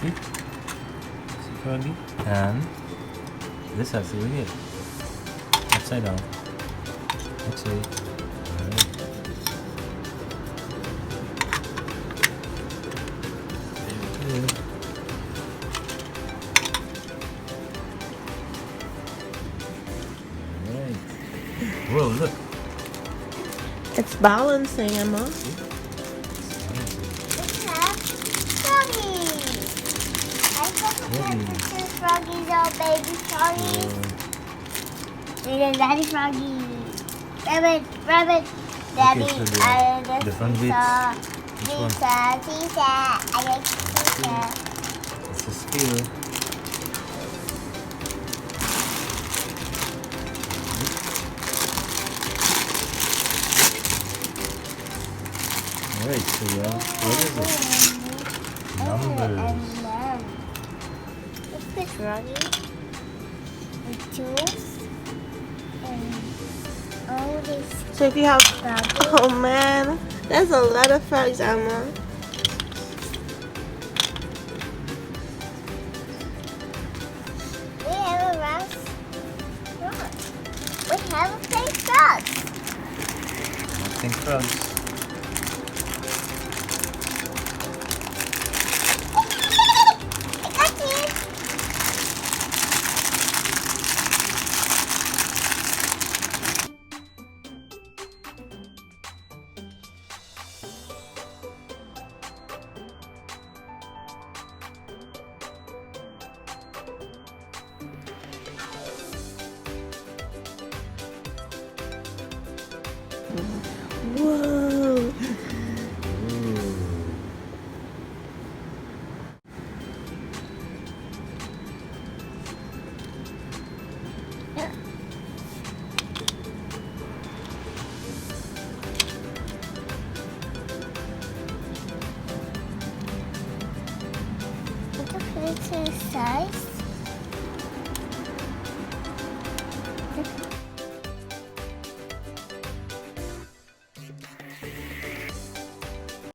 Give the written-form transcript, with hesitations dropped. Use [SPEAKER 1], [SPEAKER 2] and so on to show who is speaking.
[SPEAKER 1] See? See froggy? And this has to be it. Upside down. Actually. Alright. There we go. Alright. Whoa, look.
[SPEAKER 2] It's balancing, Emma.
[SPEAKER 1] See?
[SPEAKER 3] We have froggies. I
[SPEAKER 1] Froggies.
[SPEAKER 3] put the froggies are baby froggies. And then daddy froggy. Rabbit, rabbit. Daddy,
[SPEAKER 1] so the
[SPEAKER 3] I like
[SPEAKER 1] different
[SPEAKER 3] pizza.
[SPEAKER 1] Which one?
[SPEAKER 3] Pizza, pizza. I like pizza.
[SPEAKER 1] It's a scale. Alright, so yeah, what is it? Numbers.
[SPEAKER 3] What's this froggy? The tools. And all this
[SPEAKER 2] So if you have,
[SPEAKER 3] froggy.
[SPEAKER 2] oh man, that's a lot of frogs, Emma.
[SPEAKER 3] We have a mouse frog. We have a pink frog.
[SPEAKER 1] Nothing frogs.
[SPEAKER 3] I got you.
[SPEAKER 2] Whoa.
[SPEAKER 1] Ooh.
[SPEAKER 3] I can put it to the size.